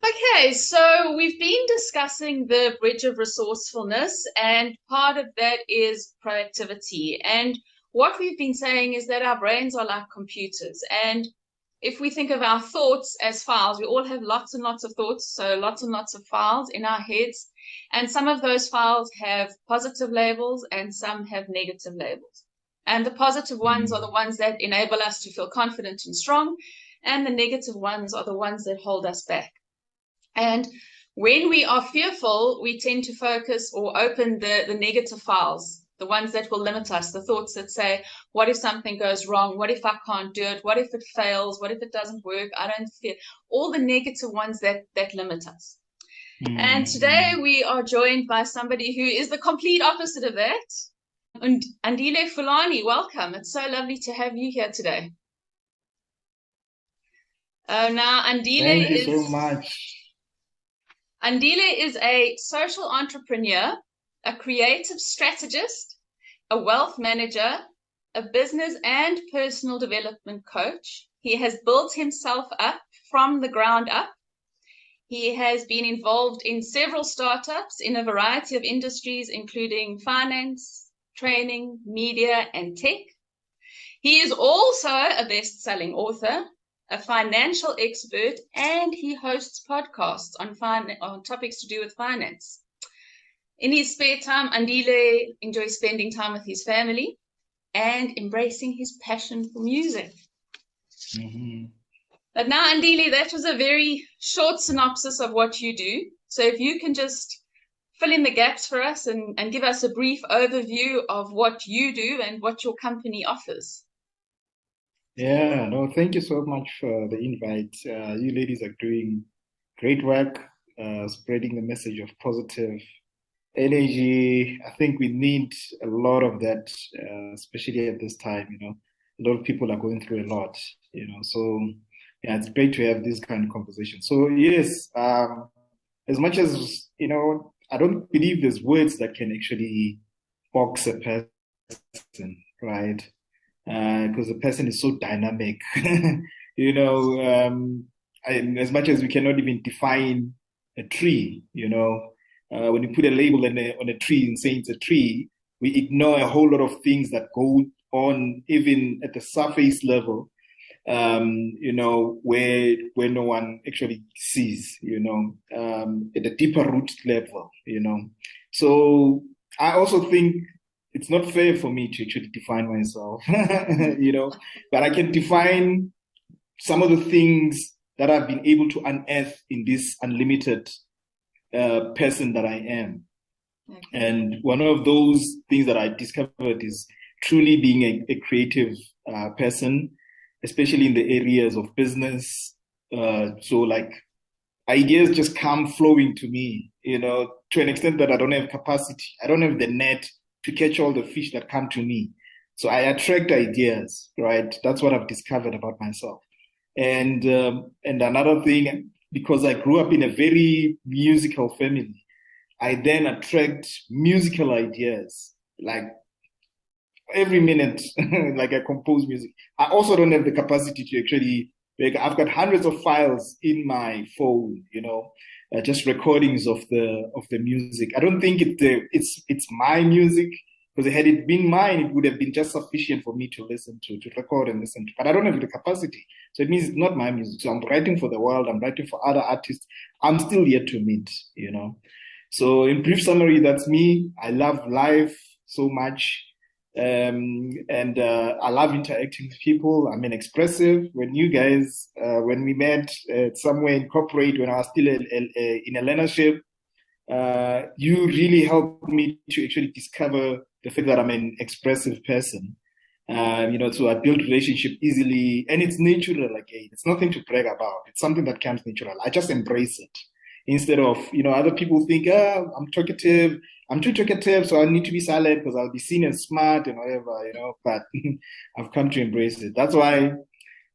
Okay, so we've been discussing the bridge of resourcefulness, and part of that is proactivity. And what we've been saying is that our brains are like computers. And if we think of our thoughts as files, we all have lots and lots of thoughts, so lots and lots of files in our heads. And some of those files have positive labels and some have negative labels. And the positive ones are the ones that enable us to feel confident and strong, and the negative ones are the ones that hold us back. And when we are fearful, we tend to focus or open the negative files, the ones that will limit us, the thoughts that say, what if something goes wrong? What if I can't do it? What if it fails? What if it doesn't work? I don't feel all the negative ones that limit us. And today we are joined by somebody who is the complete opposite of that. And Andile Fulane, welcome. It's so lovely to have you here today. Now, Thank you so much. Andile is a social entrepreneur, a creative strategist, a wealth manager, a business and personal development coach. He has built himself up from the ground up. He has been involved in several startups in a variety of industries, including finance, training, media, and tech. He is also a best-selling author, a financial expert, and he hosts podcasts on topics to do with finance. In his spare time, Andile enjoys spending time with his family and embracing his passion for music. But now, Andile, that was a very short synopsis of what you do. So if you can just fill in the gaps for us and give us a brief overview of what you do and what your company offers. Yeah, no, thank you so much for the invite. You ladies are doing great work, spreading the message of positive energy. I think we need a lot of that, especially at this time, a lot of people are going through a lot, so yeah, it's great to have this kind of conversation. So yes, as much as, I don't believe there's words that can actually box a person, right? Because the person is so dynamic. As much as we cannot even define a tree, when you put a label on a tree and say it's a tree, we ignore a whole lot of things that go on even at the surface level, where no one actually sees, at a deeper root level, So I also think it's not fair for me to actually define myself, but I can define some of the things that I've been able to unearth in this unlimited person that I am. Okay. And one of those things that I discovered is truly being a creative person, especially in the areas of business. So like ideas just come flowing to me, to an extent that I don't have capacity. I don't have the net to catch all the fish that come to me. So I attract ideas, right? That's what I've discovered about myself. And another thing, because I grew up in a very musical family, I then attract musical ideas, like every minute, like I compose music. I also don't have the capacity to actually, like, I've got hundreds of files in my phone, just recordings of the music. I don't think it's my music, because had it been mine, it would have been just sufficient for me to listen to record and listen to. But I don't have the capacity, so it means it's not my music. So I'm writing for the world. I'm writing for other artists. I'm still yet to meet, So in brief summary, that's me. I love life so much. I love interacting with people. I'm an expressive. When you guys, when we met somewhere in corporate, when I was still in a learnership, you really helped me to actually discover the fact that I'm an expressive person. So I build relationship easily, and it's natural again. It's nothing to brag about. It's something that comes natural. I just embrace it. Instead of, other people think, I'm talkative. I'm too talkative, so I need to be silent because I'll be seen as smart and whatever, but I've come to embrace it. That's why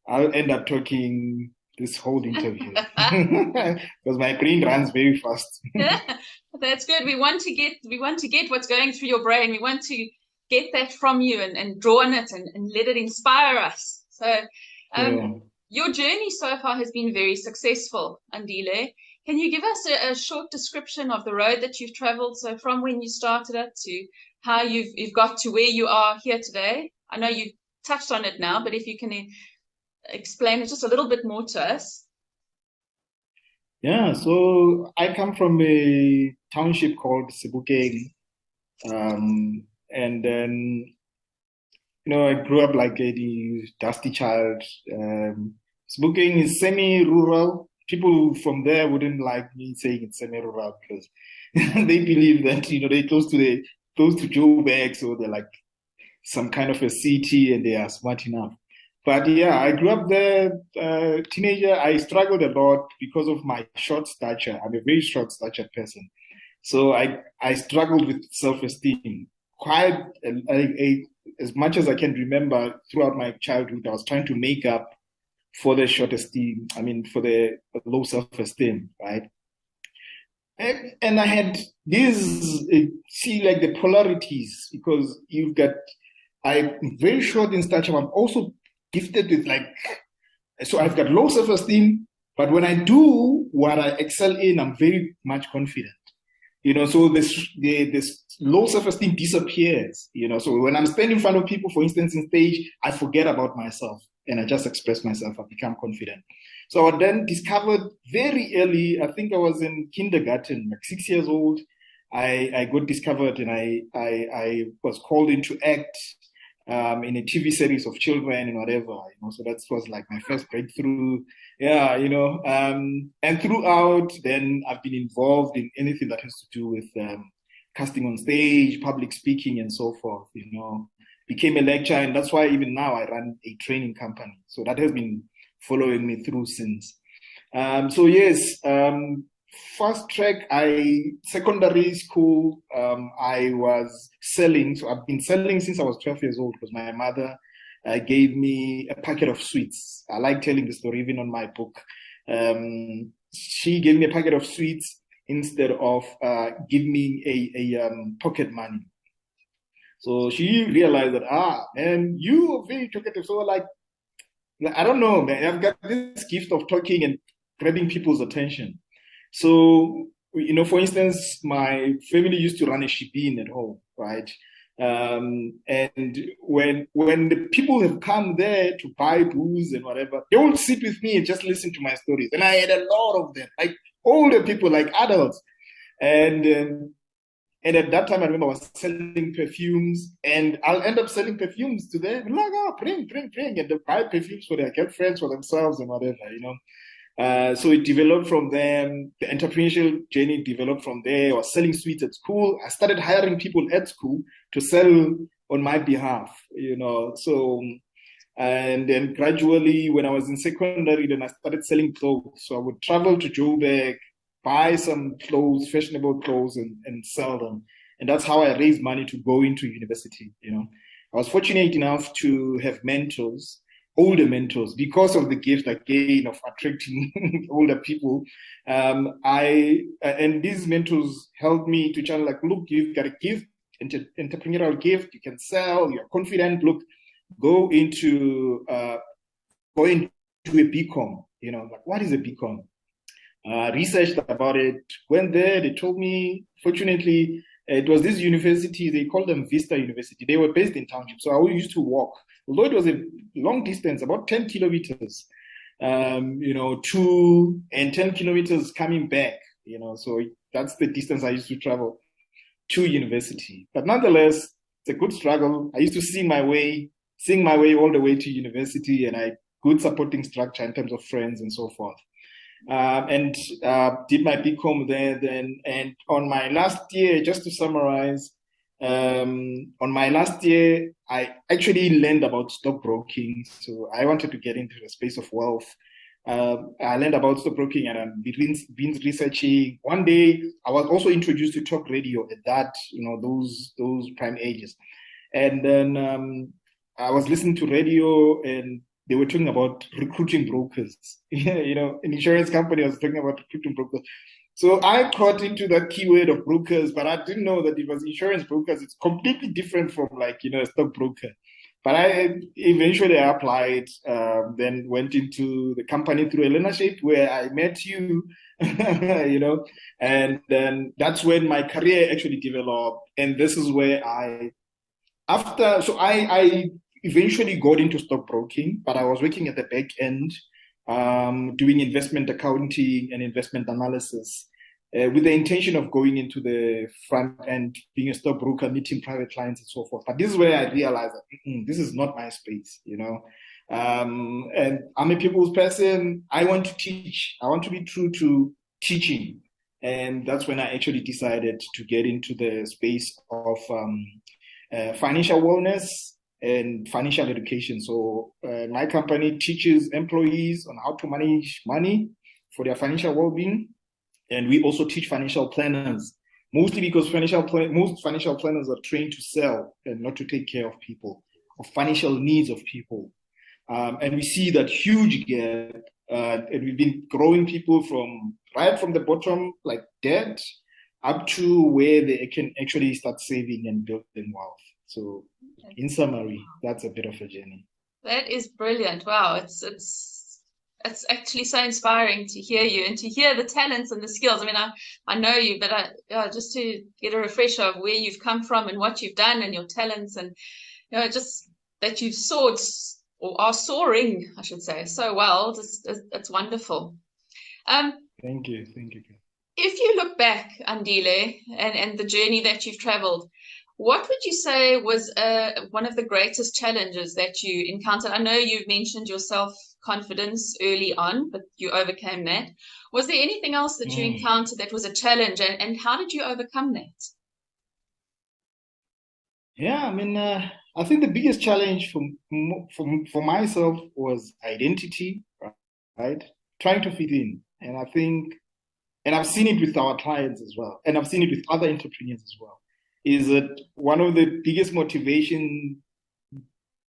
I'll end up talking this whole interview because my brain runs very fast. That's good. We want to get what's going through your brain. We want to get that from you and draw on it and let it inspire us. So your journey so far has been very successful, Andile. Can you give us a short description of the road that you've traveled? So from when you started it to how you've got to where you are here today. I know you touched on it now, but if you can explain it just a little bit more to us. Yeah, so I come from a township called Sebokeng, and then I grew up like a dusty child. Sebokeng is semi-rural. People from there wouldn't like me saying it's semi-rural because they believe that they're close to Joburg, so they're like some kind of a city and they are smart enough. But yeah, I grew up there, teenager. I struggled a lot because of my short stature. I'm a very short statured person. So I struggled with self-esteem quite as much as I can remember throughout my childhood. I was trying to make up for the short esteem, for the low self-esteem, right? And I had these, see, like the polarities, because I'm very short in stature. I'm also gifted with so I've got low self-esteem, but when I do what I excel in, I'm very much confident. So this low self-esteem disappears. So when I'm standing in front of people, for instance, in stage, I forget about myself and I just express myself. I become confident. So I then discovered very early, I think I was in kindergarten, like 6 years old, I got discovered and I was called in to act in a TV series of children and whatever, so that was like my first breakthrough. Yeah, and throughout, then I've been involved in anything that has to do with casting on stage, public speaking, and so forth, became a lecturer, and that's why even now I run a training company. So that has been following me through since. So yes, first track, secondary school, I was selling. So I've been selling since I was 12 years old because my mother gave me a packet of sweets. I like telling the story even on my book. She gave me a packet of sweets instead of giving me a pocket money. So she realized that, man, you are very talkative. So like, I don't know, man, I've got this gift of talking and grabbing people's attention. So, for instance, my family used to run a shebeen at home, right? And when the people have come there to buy booze and whatever, they will sit with me and just listen to my stories. And I had a lot of them, like older people, like adults. And at that time, I remember I was selling perfumes, and I'll end up selling perfumes to them. Like, bring. And they buy perfumes for their girlfriends, for themselves, and whatever, So it developed from them. The entrepreneurial journey developed from there. I was selling sweets at school. I started hiring people at school to sell on my behalf, So, and then gradually, when I was in secondary, then I started selling clothes. So I would travel to Joburg, buy some clothes, fashionable clothes, and sell them. And that's how I raised money to go into university. I was fortunate enough to have mentors, older mentors, because of the gift again of attracting older people. And these mentors helped me to channel, like, look, you've got a gift, entrepreneurial gift, you can sell, you're confident, look, go into a BCom, like, what is a BCom? Researched about it, went there, they told me, fortunately, it was this university, they called them Vista University. They were based in township, so I used to walk. Although it was a long distance, about 10 kilometers, to and 10 kilometers coming back, so that's the distance I used to travel to university. But nonetheless, it's a good struggle. I used to sing my way all the way to university, and I good supporting structure in terms of friends and so forth. And did my BCom there then. And on my last year, just to summarize, on my last year, I actually learned about stockbroking. So I wanted to get into the space of wealth. I learned about stockbroking and I've been researching. One day, I was also introduced to talk radio at that, those prime ages. And then I was listening to radio and they were talking about recruiting brokers. An insurance company was talking about recruiting brokers. So I caught into that keyword of brokers, but I didn't know that it was insurance brokers. It's completely different from a stockbroker. But I eventually applied, then went into the company through a learnership where I met you, you know, and then that's when my career actually developed. And this is where I eventually got into stockbroking, but I was working at the back end, doing investment accounting and investment analysis, with the intention of going into the front end, being a stockbroker, meeting private clients and so forth. But this is where I realized that this is not my space, you know. And I'm a people's person. I want to teach. I want to be true to teaching. And that's when I actually decided to get into the space of financial wellness and financial education. So my company teaches employees on how to manage money for their financial well-being. And we also teach financial planners, mostly because most financial planners are trained to sell and not to take care of people, of financial needs of people. And we see that huge gap. And we've been growing people right from the bottom, like debt, up to where they can actually start saving and building wealth. So in summary, that's a bit of a journey. That is brilliant. Wow, it's actually so inspiring to hear you and to hear the talents and the skills. I mean, I know you, but just to get a refresher of where you've come from and what you've done and your talents, and just that you've soared or are soaring, I should say, so well. It's wonderful. Thank you. If you look back, Andile, and the journey that you've traveled, what would you say was one of the greatest challenges that you encountered? I know you've mentioned your self-confidence early on, but you overcame that. Was there anything else that you encountered that was a challenge, and how did you overcome that? Yeah, I mean, I think the biggest challenge for myself was identity, right? Trying to fit in. And I think, and I've seen it with our clients as well, and I've seen it with other entrepreneurs as well, is that one of the biggest motivation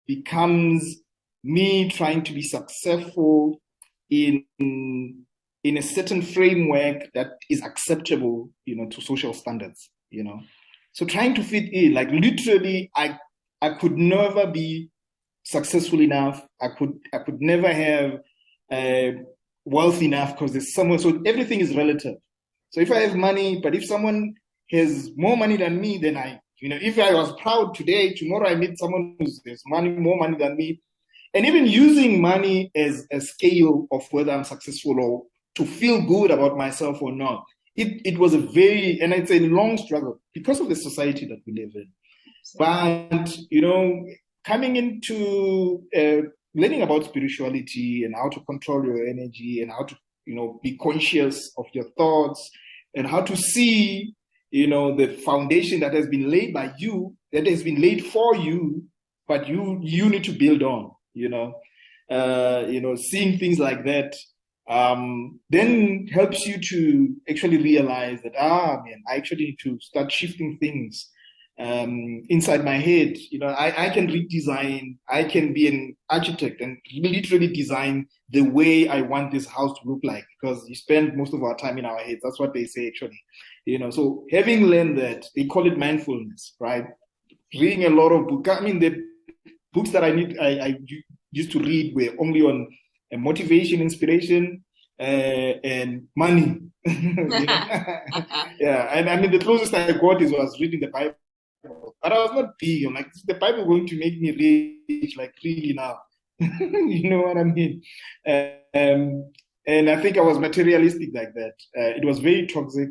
becomes me trying to be successful in a certain framework that is acceptable, to social standards, So trying to fit in, like literally, I could never be successful enough. I could never have wealth enough because there's someone. So everything is relative. So if I have money, but if someone has more money than me, then if I was proud today, tomorrow I meet someone who has more money than me, and even using money as a scale of whether I'm successful or to feel good about myself or not. It was and it's a long struggle because of the society that we live in. But, coming into learning about spirituality and how to control your energy and how to, be conscious of your thoughts and how to see, the foundation that has been laid by you, that has been laid for you, but you need to build on, seeing things like that. Then helps you to actually realize that, man, I actually need to start shifting things inside my head. I can redesign, I can be an architect and literally design the way I want this house to look like, because you spend most of our time in our heads. That's what they say, actually. So having learned that, they call it mindfulness, right? Reading a lot of books. I mean, the books that I used to read were only on motivation, inspiration, and money. Yeah, and I mean the closest I got was reading the Bible, but I was not big. I'm like, is the Bible going to make me rich? Like really now? You know what I mean? And I think I was materialistic like that. It was very toxic.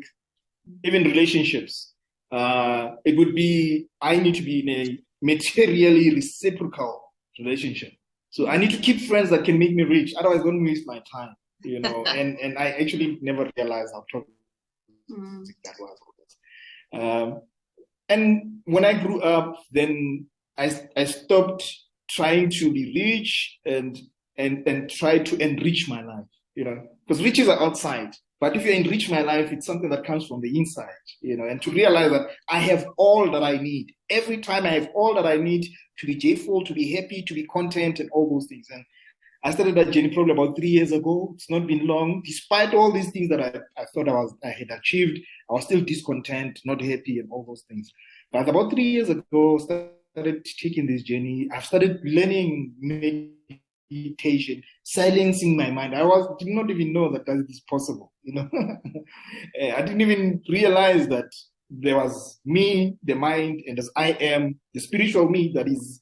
Even relationships. It would be I need to be in a materially reciprocal relationship. So I need to keep friends that can make me rich. Otherwise, don't waste my time, and I actually never realized how toxic that was. And when I grew up, then I stopped trying to be rich and try to enrich my life, because riches are outside. But if you enrich my life, it's something that comes from the inside, and to realize that I have all that I need. Every time I have all that I need to be joyful, to be happy, to be content, and all those things. And I started that journey probably about 3 years ago. It's not been long. Despite all these things that I thought I had achieved, I was still discontent, not happy, and all those things. But about 3 years ago, I started taking this journey. I've started learning meditation, silencing my mind. Did not even know that that is possible. I didn't even realize that there was me, the mind, and as I am, the spiritual me that is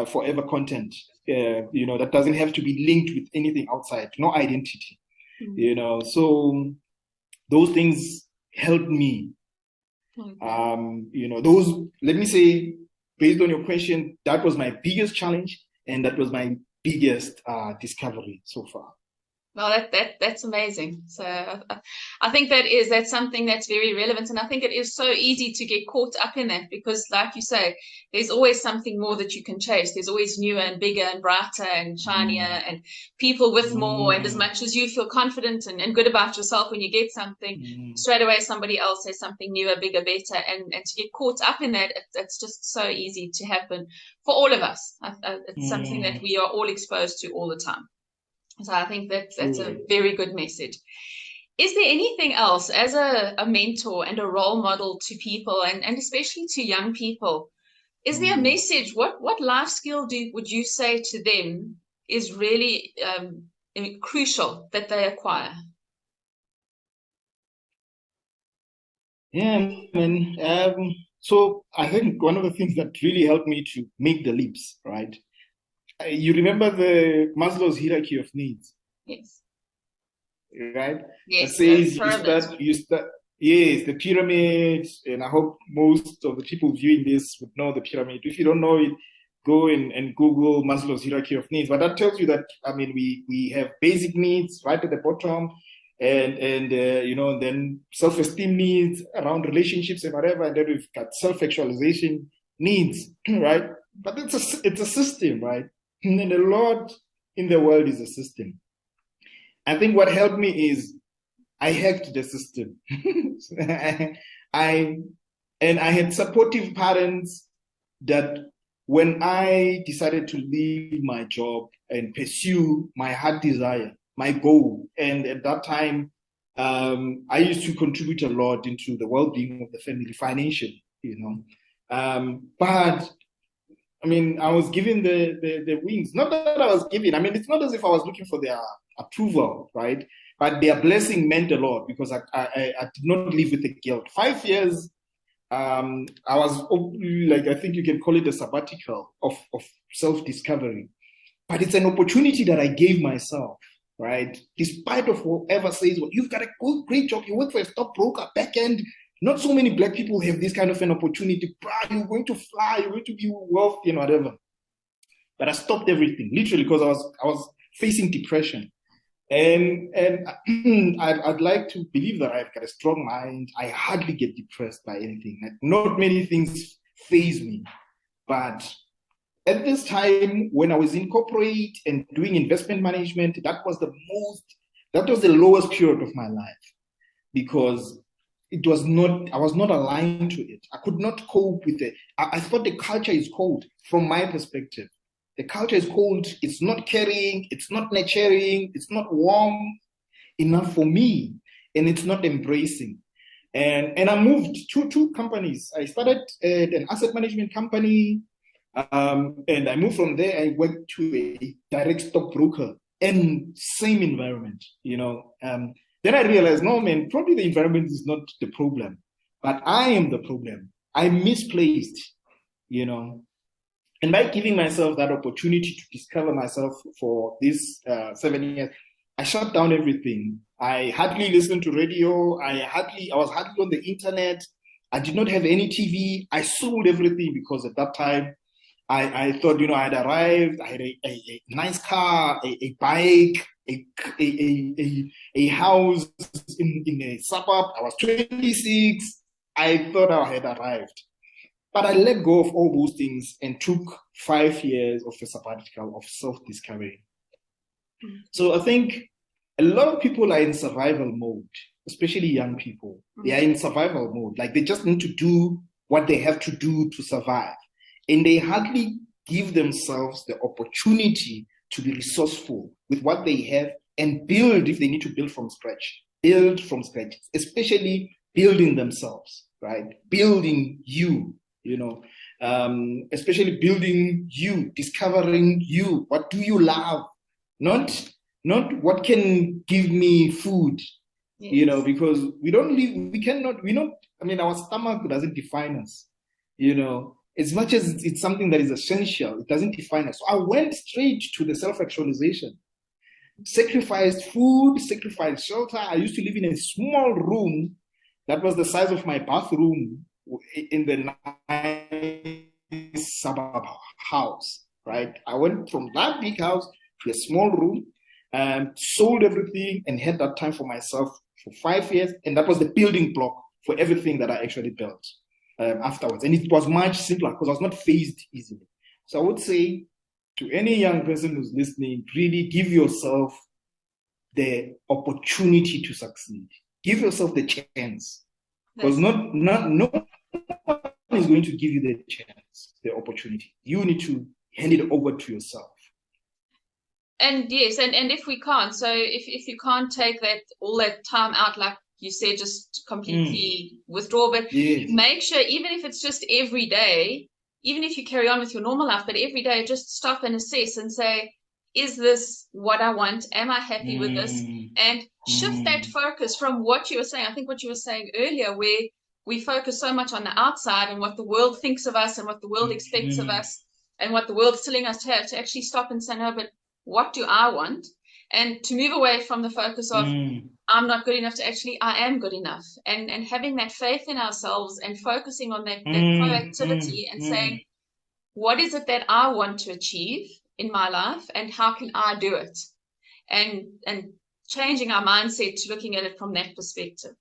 forever content. That doesn't have to be linked with anything outside, no identity. So those things helped me. Those, let me say, based on your question, that was my biggest challenge, and that was my biggest discovery so far. Well, that's amazing. So I think that's something that's very relevant, and I think it is so easy to get caught up in that because, like you say, there's always something more that you can chase. There's always newer and bigger and brighter and shinier and people with more. And as much as you feel confident and good about yourself when you get something, straight away somebody else has something newer, bigger, better, and to get caught up in that, it's just so easy to happen for all of us. It's something that we are all exposed to all the time. So I think that's a very good message. Is there anything else as a mentor and a role model to people and especially to young people? Is there a message? What life skill would you say to them is really crucial that they acquire? Yeah, man. So I think one of the things that really helped me to make the leaps, right? You remember the Maslow's hierarchy of needs? Yes. Right? Yes. It says yes, the pyramid, and I hope most of the people viewing this would know the pyramid. If you don't know it, go and Google Maslow's hierarchy of needs. But that tells you that, we have basic needs right at the bottom, and then self-esteem needs around relationships and whatever, and then we've got self-actualization needs, right? But it's a system, right? And a lot in the world is a system. I think what helped me is I hacked the system. I had supportive parents that when I decided to leave my job and pursue my heart desire, my goal, and at that time, I used to contribute a lot into the well-being of the family financially, but I was given the wings. Not that I was given. It's not as if I was looking for their approval, right? But their blessing meant a lot because I did not live with the guilt. 5 years, I was I think you can call it a sabbatical of self-discovery. But it's an opportunity that I gave myself, right? Despite of whoever says, well, you've got a great job, you work for a stockbroker, back end. Not so many Black people have this kind of an opportunity. You're going to fly, you're going to be wealthy and whatever. But I stopped everything, literally, because I was facing depression. And I'd like to believe that I've got a strong mind. I hardly get depressed by anything. Not many things faze me. But at this time, when I was in corporate and doing investment management, that was the lowest period of my life because I was not aligned to it. I could not cope with it. I thought the culture is cold from my perspective. The culture is cold. It's not caring. It's not nurturing. It's not warm enough for me. And it's not embracing. And I moved to two companies. I started at an asset management company. And I moved from there. I went to a direct stockbroker and same environment, Then I realized, no, man, probably the environment is not the problem, but I am the problem. I'm misplaced, And by giving myself that opportunity to discover myself for these 7 years, I shut down everything. I hardly listened to radio. I was hardly on the internet. I did not have any TV. I sold everything because at that time, I thought, I had arrived. I had a nice car, a bike, a house in a suburb. I was 26. I thought I had arrived. But I let go of all those things and took 5 years of a sabbatical of self-discovery. So I think a lot of people are in survival mode, especially young people. They are in survival mode. Like they just need to do what they have to do to survive. And they hardly give themselves the opportunity to be resourceful with what they have and build if they need to build from scratch. Build from scratch, especially building themselves, right? Building you, especially building you, discovering you. What do you love? not what can give me food, Yes. because I mean, our stomach doesn't define us, as much as it's something that is essential, it doesn't define us. So I went straight to the self-actualization, sacrificed food, sacrificed shelter. I used to live in a small room that was the size of my bathroom in the nice suburb house, right? I went from that big house to a small room, sold everything, and had that time for myself for 5 years. And that was the building block for everything that I actually built afterwards. And it was much simpler because I was not phased easily. So I would say to any young person who's listening, really give yourself the opportunity to succeed. Give yourself the chance. Because no one is going to give you the chance, the opportunity. You need to hand it over to yourself. And yes, and if we can't, so if you can't take all that time out, like you said, just completely withdraw, but make sure, even if it's just every day, even if you carry on with your normal life, but every day just stop and assess and say, is this what I want? Am I happy with this? And shift that focus from what you were saying. I think what you were saying earlier, where we focus so much on the outside and what the world thinks of us and what the world expects of us and what the world's telling us to actually stop and say, no, but what do I want? And to move away from the focus of I'm not good enough to actually I am good enough, and having that faith in ourselves and focusing on that proactivity and saying, what is it that I want to achieve in my life and how can I do it? And changing our mindset to looking at it from that perspective.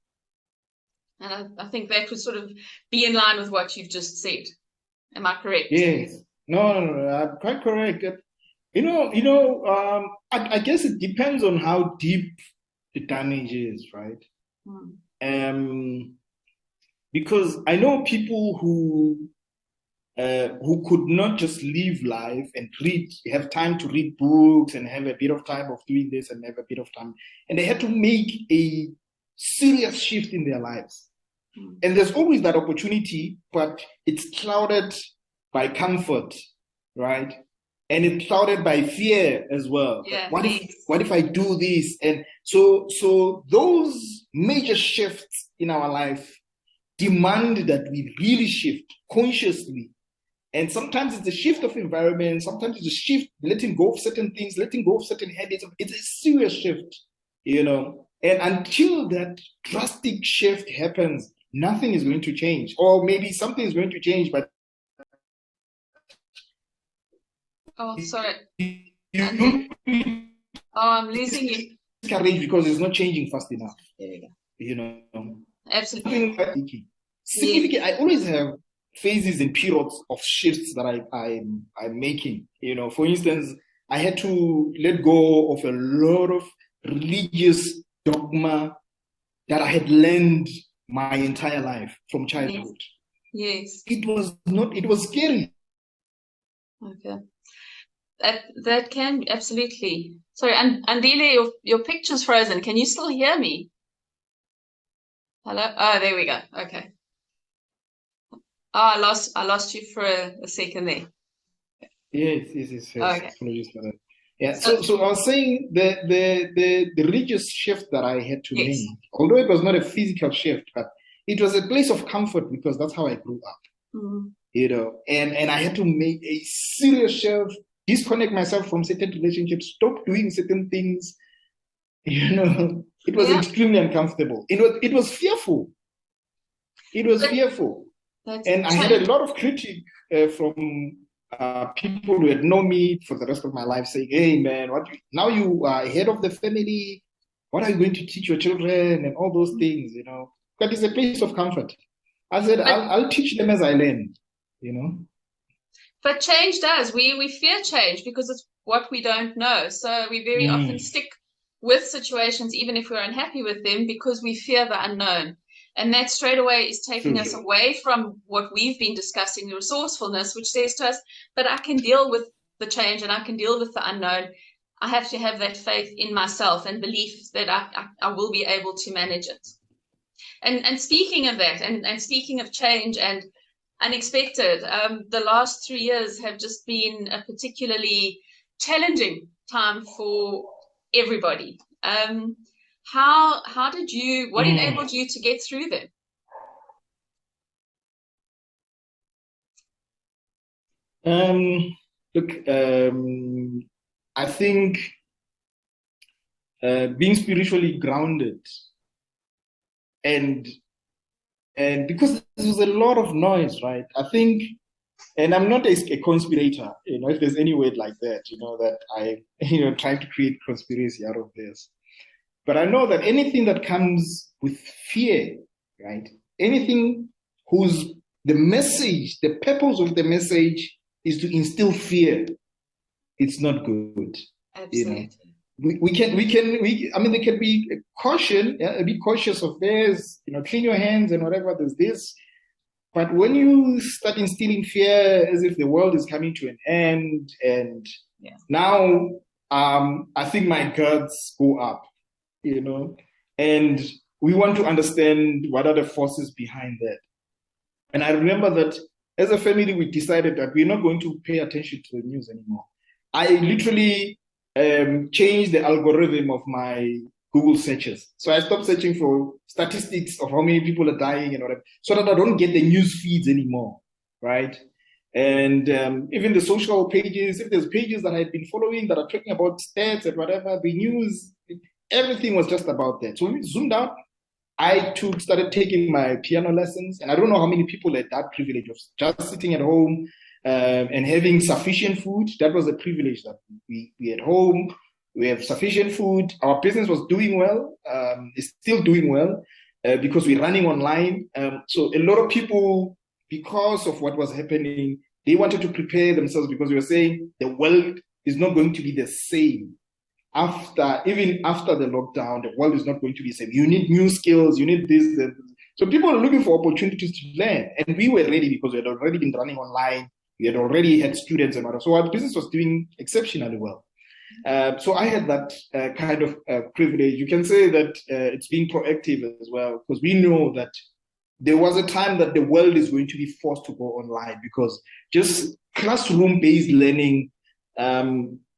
And I think that would sort of be in line with what you've just said. Am I correct? Yes. No, quite correct. I guess it depends on how deep the damage is, right? Because I know people who could not just live life and have time to read books and have a bit of time of doing this and have a bit of time, and they had to make a serious shift in their lives. And there's always that opportunity, but it's clouded by comfort, right? And it's clouded by fear as well. Yeah, what if I do this? And so those major shifts in our life demand that we really shift consciously. And sometimes it's a shift of environment. Sometimes it's a shift, letting go of certain things, letting go of certain habits. It's a serious shift, And until that drastic shift happens, nothing is going to change. Or maybe something is going to change, but oh, sorry. I'm losing you. Discouraged because it's not changing fast enough. Absolutely. Significant. I always have phases and periods of shifts that I'm making. For instance, I had to let go of a lot of religious dogma that I had learned my entire life from childhood. Yes. It was scary. Okay. That can absolutely. Sorry, Andile, your picture's frozen. Can you still hear me? Hello? Oh, there we go. Okay. Oh, I lost you for a second there. Yes. Okay. Apologies for that. Yeah. So I was saying the religious shift that I had to make, although it was not a physical shift, but it was a place of comfort because that's how I grew up. And I had to make a serious shift, disconnect myself from certain relationships, stop doing certain things. It was extremely uncomfortable. It was fearful. It was fearful. And I had a lot of critique from people who had known me for the rest of my life saying, hey, man, now you are head of the family. What are you going to teach your children and all those things, That is a place of comfort. I said, I'll teach them as I learn, But change does. We fear change because it's what we don't know. So we very often stick with situations, even if we're unhappy with them, because we fear the unknown. And that straight away is taking us away from what we've been discussing, the resourcefulness, which says to us, but I can deal with the change and I can deal with the unknown. I have to have that faith in myself and belief that I will be able to manage it. And speaking of that, and speaking of change and unexpected, the last 3 years have just been a particularly challenging time for everybody. How did you, what enabled you to get through them? Look, I think being spiritually grounded, and because there's a lot of noise, right? I think, and I'm not a conspirator, if there's any word like that, that I, trying to create conspiracy out of this. But I know that anything that comes with fear, right? Anything the message, the purpose of the message is to instill fear, it's not good. Absolutely. I mean, there can be caution, be cautious of this, clean your hands and whatever, there's this. But when you start instilling fear as if the world is coming to an end, and now I think my guards go up, and we want to understand what are the forces behind that. And I remember that as a family, we decided that we're not going to pay attention to the news anymore. I literally changed the algorithm of my Google searches. So I stopped searching for statistics of how many people are dying and whatever, so that I don't get the news feeds anymore, right? And even the social pages, if there's pages that I had been following that are talking about stats and whatever, the news, everything was just about that. So we zoomed out. I started taking my piano lessons, and I don't know how many people had that privilege of just sitting at home and having sufficient food. That was a privilege that we at home. We have sufficient food. Our business was doing well. It's still doing well because we're running online. So a lot of people, because of what was happening, they wanted to prepare themselves, because we were saying the world is not going to be the same. Even after the lockdown, the world is not going to be the same. You need new skills, you need this. So people are looking for opportunities to learn. And we were ready because we had already been running online. We had already had students and whatever. So our business was doing exceptionally well. So I had that kind of privilege. You can say that it's being proactive as well, because we know that there was a time that the world is going to be forced to go online, because just classroom-based learning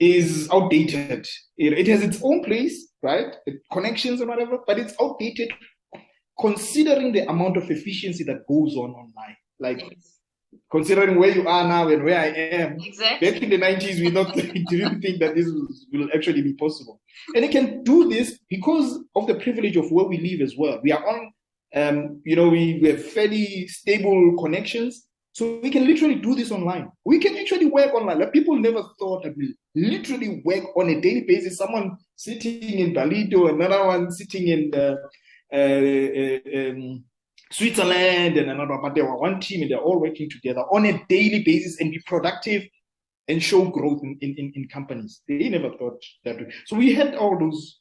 is outdated. It has its own place, right? The connections and whatever, but it's outdated considering the amount of efficiency that goes on online. Like, considering where you are now and where I am, exactly. Back in the 90s, we didn't think that this will actually be possible. And it can do this because of the privilege of where we live as well. We are on, we have fairly stable connections. So we can literally do this online. We can actually work online. Like, people never thought that we literally work on a daily basis. Someone sitting in Balido, another one sitting in Switzerland, and another, but they were one team and they're all working together on a daily basis and be productive and show growth in companies. They never thought that. So we had all those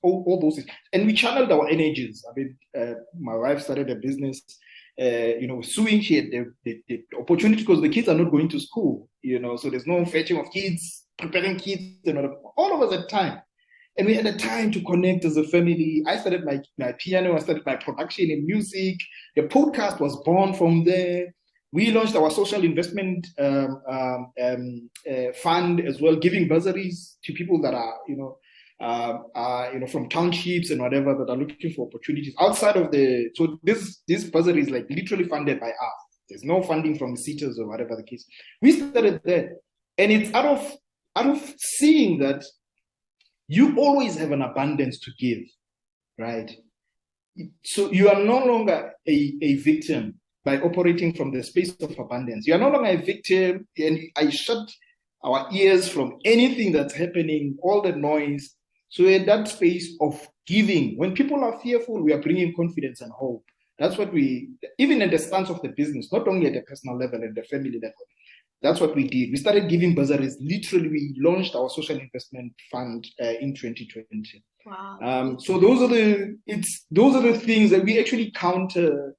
things, and we channeled our energies. I mean, my wife started a business. Suing, she had the opportunity, because the kids are not going to school, so there's no fetching of kids, preparing kids, and all of us had time. And we had a time to connect as a family. I started my piano, I started my production in music. The podcast was born from there. We launched our social investment fund as well, giving bursaries to people that are, from townships and whatever, that are looking for opportunities outside of so this bursary is like literally funded by us. There's no funding from CITES or whatever the case. We started there. And it's out of seeing that you always have an abundance to give, right? So you are no longer a victim by operating from the space of abundance. You are no longer a victim, and I shut our ears from anything that's happening, all the noise. So in that space of giving, when people are fearful, we are bringing confidence and hope. That's what even in the stance of the business, not only at the personal level and the family level, that's what we did. We started giving bursaries. Literally, we launched our social investment fund in 2020. Wow. So those are the things that we actually countered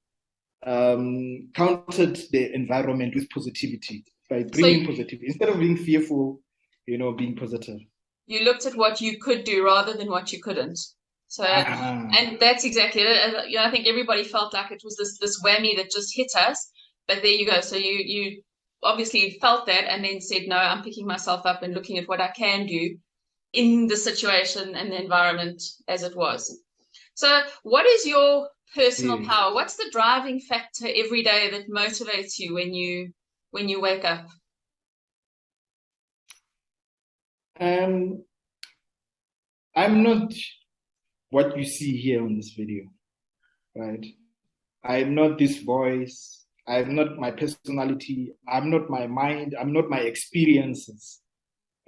the environment with positivity, by bringing positivity instead of being fearful, being positive. You looked at what you could do rather than what you couldn't. So, and that's exactly it. I think everybody felt like it was this whammy that just hit us. But there you go. So you obviously felt that and then said, no, I'm picking myself up and looking at what I can do in the situation and the environment as it was. So what is your personal power? What's the driving factor every day that motivates you when you wake up? I'm not what you see here on this video, right? I'm not this voice. I'm not my personality. I'm not my mind. I'm not my experiences,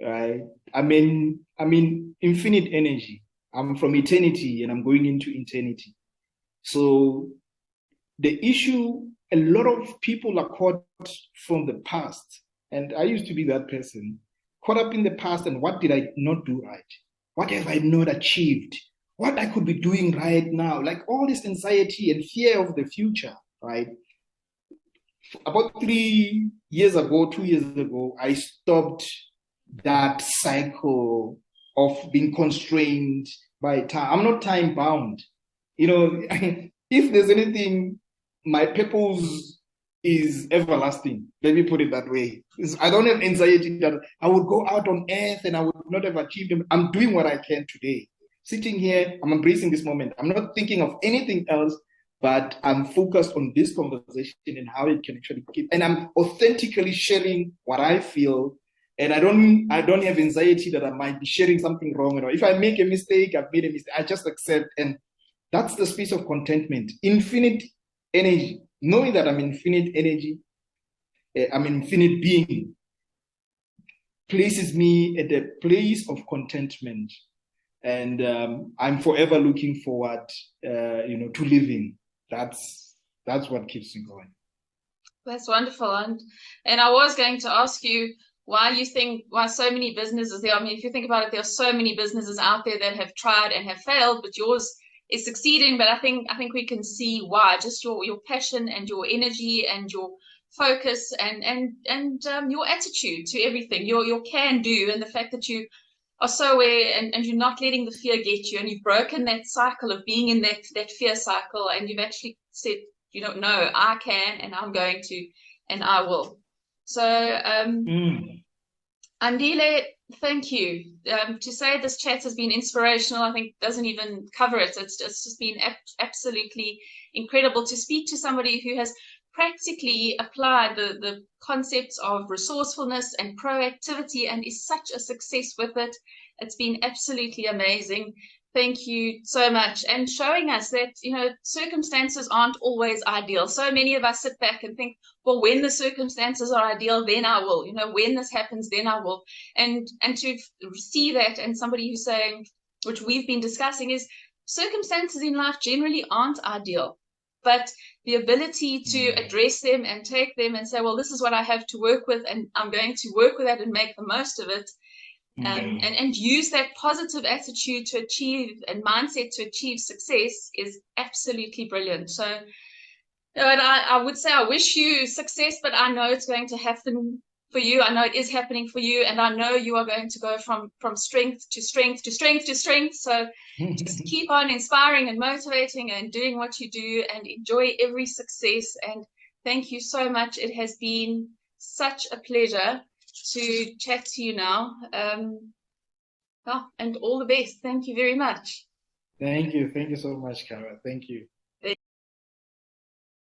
right? I mean infinite energy. I'm from eternity and I'm going into eternity. So the issue, a lot of people are caught from the past. And I used to be that person, caught up in the past. And what did I not do right? What have I not achieved? What I could be doing right now? Like all this anxiety and fear of the future, right? About 3 years ago, 2 years ago, I stopped that cycle of being constrained by time. I'm not time bound. If there's anything, my purpose is everlasting. Let me put it that way. I don't have anxiety that I would go out on earth and I would not have achieved them. I'm doing what I can today. Sitting here, I'm embracing this moment. I'm not thinking of anything else, but I'm focused on this conversation and how it can actually keep. And I'm authentically sharing what I feel. And I don't have anxiety that I might be sharing something wrong. If I make a mistake, I've made a mistake. I just accept. And that's the space of contentment. Infinite energy. Knowing that I'm infinite energy, I'm infinite being, places me at a place of contentment. And I'm forever looking forward, to living. That's what keeps me going. That's wonderful. And I was going to ask you why so many businesses there. I mean, if you think about it, there are so many businesses out there that have tried and have failed, but yours is succeeding. But I think we can see why. Just your passion and your energy and your focus and your attitude to everything, your can do, and the fact that you are so aware and you're not letting the fear get you, and you've broken that cycle of being in that fear cycle, and you've actually said, no, I can, and I'm going to, and I will. So, Andile, thank you. To say this chat has been inspirational, I think doesn't even cover it. It's just been absolutely incredible to speak to somebody who has practically applied the concepts of resourcefulness and proactivity and is such a success with it. It's been absolutely amazing. Thank you so much. And showing us that, circumstances aren't always ideal. So many of us sit back and think, well, when the circumstances are ideal, then I will. When this happens, then I will. And to see that, and somebody who's saying, which we've been discussing, is circumstances in life generally aren't ideal. But the ability to address them and take them and say, well, this is what I have to work with, and I'm going to work with that and make the most of it. And use that positive attitude to achieve and mindset to achieve success is absolutely brilliant. So, and I would say I wish you success, but I know it's going to happen for you. I know it is happening for you, and I know you are going to go from strength to strength to strength to strength. So just keep on inspiring and motivating and doing what you do, and enjoy every success. And thank you so much. It has been such a pleasure to chat to you now. And all the best. Thank you very much. Thank you. Thank you so much, Cara. Thank you.